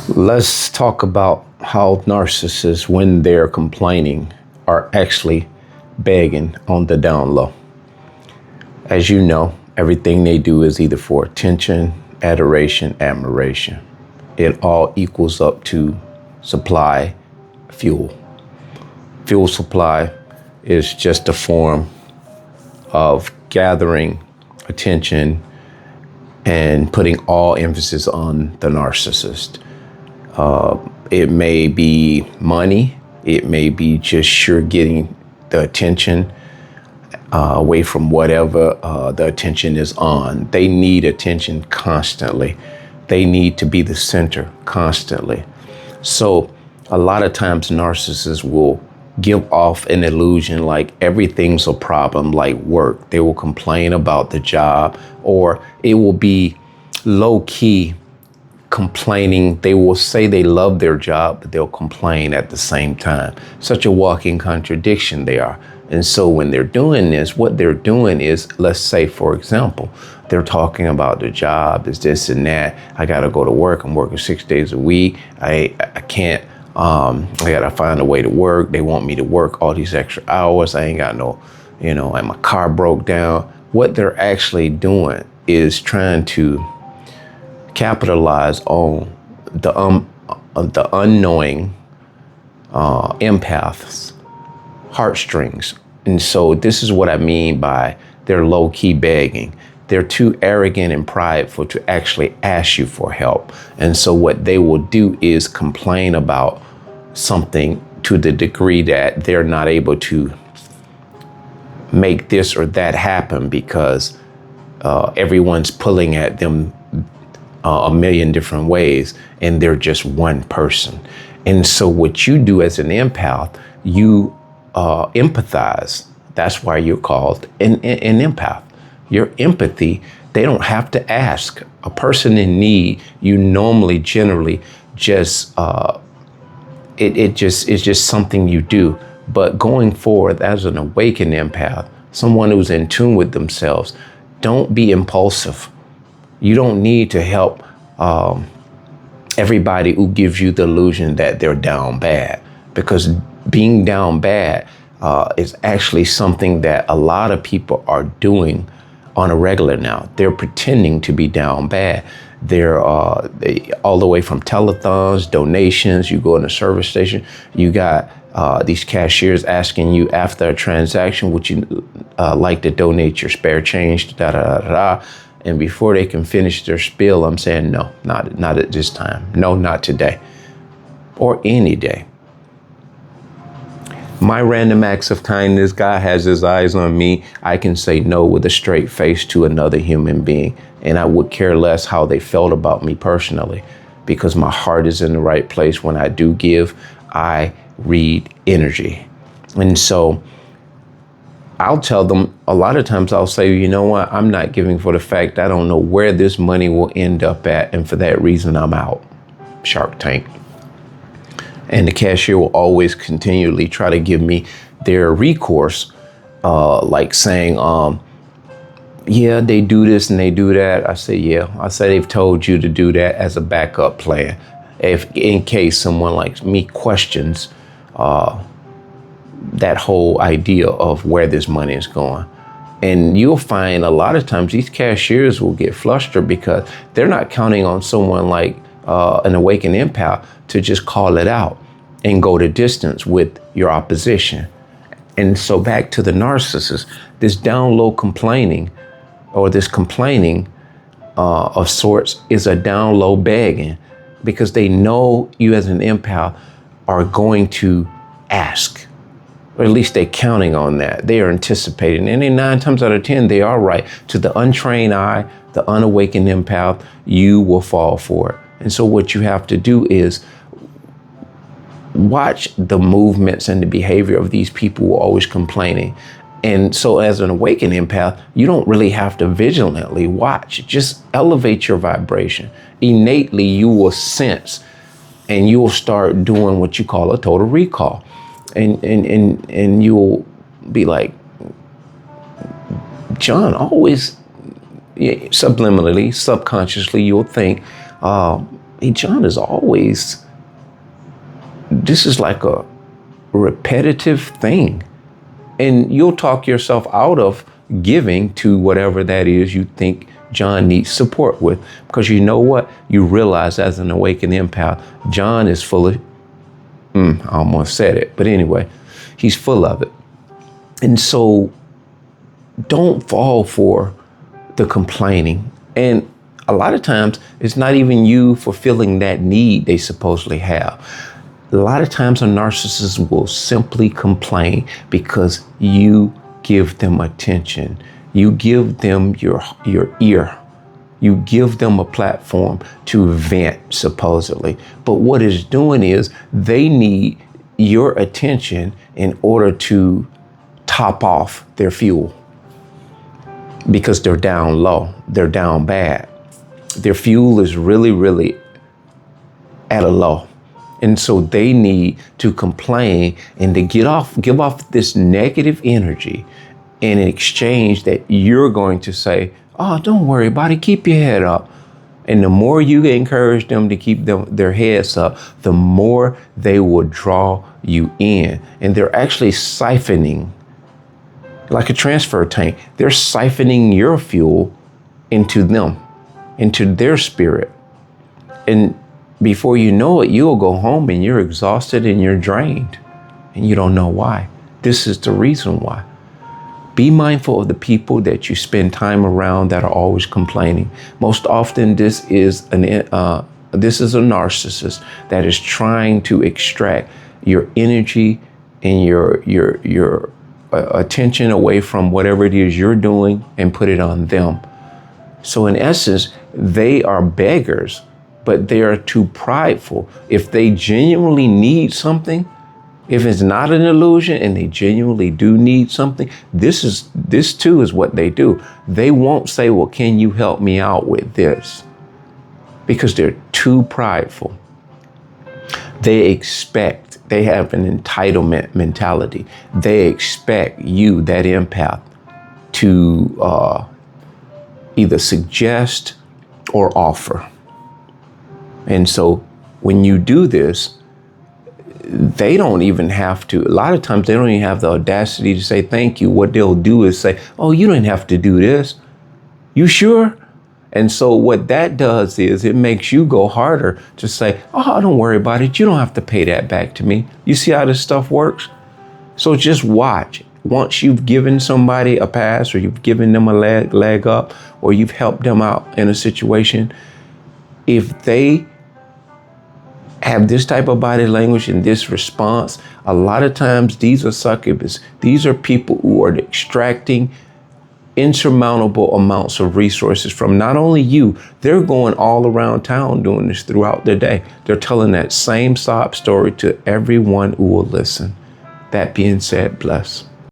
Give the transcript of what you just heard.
Let's talk about how narcissists, when they're complaining, are actually begging on the down low. As you know, everything they do is either for attention, adoration, admiration. It all equals up to supply fuel. Fuel supply is just a form of gathering attention and putting all emphasis on the narcissist. It may be money. It may be just sure getting the attention away from whatever the attention is on. They need attention constantly. They need to be the center constantly. So a lot of times narcissists will give off an illusion like everything's a problem, like work. They will complain about the job, or it will be low key complaining. They will say they love their job, but they'll complain at the same time. Such a walking contradiction they are. And so when they're doing this, what they're doing is, let's say, for example, they're talking about the job, is this and that. I got to go to work. I'm working 6 days a week. I can't. I got to find a way to work. They want me to work all these extra hours. I ain't got no, and my car broke down. What they're actually doing is trying to capitalize on the unknowing empaths' heartstrings. And so this is what I mean by they're low-key begging. They're too arrogant and prideful to actually ask you for help. And so what they will do is complain about something to the degree that they're not able to make this or that happen because everyone's pulling at them a million different ways, and they're just one person. And so what you do as an empath, you empathize. That's why you're called an empath. Your empathy, they don't have to ask. A person in need, you normally generally just, it's just something you do. But going forward as an awakened empath, someone who's in tune with themselves, don't be impulsive. You don't need to help everybody who gives you the illusion that they're down bad, because being down bad is actually something that a lot of people are doing on a regular now. They're pretending to be down bad. They're all the way from telethons, donations. You go in a service station, you got these cashiers asking you after a transaction, would you like to donate your spare change, da da da da. And before they can finish their spiel, I'm saying, no, not at this time. No, not today or any day. My random acts of kindness, God has his eyes on me. I can say no with a straight face to another human being. And I would care less how they felt about me personally, because my heart is in the right place. When I do give, I read energy. And so I'll tell them a lot of times, I'll say, you know what, I'm not giving for the fact I don't know where this money will end up at. And for that reason, I'm out. Shark Tank. And the cashier will always continually try to give me their recourse, like saying, yeah, they do this and they do that. I say, yeah. I say they've told you to do that as a backup plan, if in case someone like me questions that whole idea of where this money is going. And you'll find a lot of times these cashiers will get flustered because they're not counting on someone like an awakened empath to just call it out and go the distance with your opposition. And so back to the narcissist, this down low complaining, or this complaining of sorts, is a down low begging, because they know you as an empath are going to ask, or at least they're counting on that. They are anticipating, and then 9 times out of 10, they are right. To the untrained eye, the unawakened empath, you will fall for it. And so what you have to do is watch the movements and the behavior of these people who are always complaining. And so as an awakened empath, you don't really have to vigilantly watch. Just elevate your vibration. Innately, you will sense, and you will start doing what you call a total recall. And you'll be like, John, always, subliminally, subconsciously, you'll think, Hey, John is always, this is like a repetitive thing. And you'll talk yourself out of giving to whatever that is you think John needs support with. Because you know what? You realize as an awakened empath, John is full of, I almost said it, but anyway, he's full of it. And so don't fall for the complaining. And a lot of times it's not even you fulfilling that need they supposedly have. A lot of times a narcissist will simply complain because you give them attention. You give them your ear. You give them a platform to vent, supposedly. But what it's doing is they need your attention in order to top off their fuel, because they're down low, they're down bad. Their fuel is really, really at a low. And so they need to complain and to give off this negative energy in exchange that you're going to say, oh, don't worry about it, keep your head up. And the more you encourage them to keep their heads up, the more they will draw you in. And they're actually siphoning, like a transfer tank, they're siphoning your fuel into them, into their spirit. And before you know it, you'll go home and you're exhausted and you're drained and you don't know why. This is the reason why. Be mindful of the people that you spend time around that are always complaining. Most often, this is a narcissist that is trying to extract your energy and your attention away from whatever it is you're doing and put it on them. So in essence, they are beggars, but they are too prideful. If they genuinely need something, if it's not an illusion and they genuinely do need something, this too is what they do. They won't say, well, can you help me out with this? Because they're too prideful. They have an entitlement mentality. They expect you, that empath, to either suggest or offer. And so when you do this, they don't even have to, a lot of times they don't even have the audacity to say thank you. What they'll do is say, oh, you didn't have to do this. You sure? And so what that does is it makes you go harder to say, oh, don't worry about it. You don't have to pay that back to me. You see how this stuff works? So just watch. Once you've given somebody a pass, or you've given them a leg up, or you've helped them out in a situation, if they have this type of body language and this response, a lot of times these are succubus. These are people who are extracting insurmountable amounts of resources from not only you, they're going all around town doing this throughout the day. They're telling that same sob story to everyone who will listen. That being said, bless.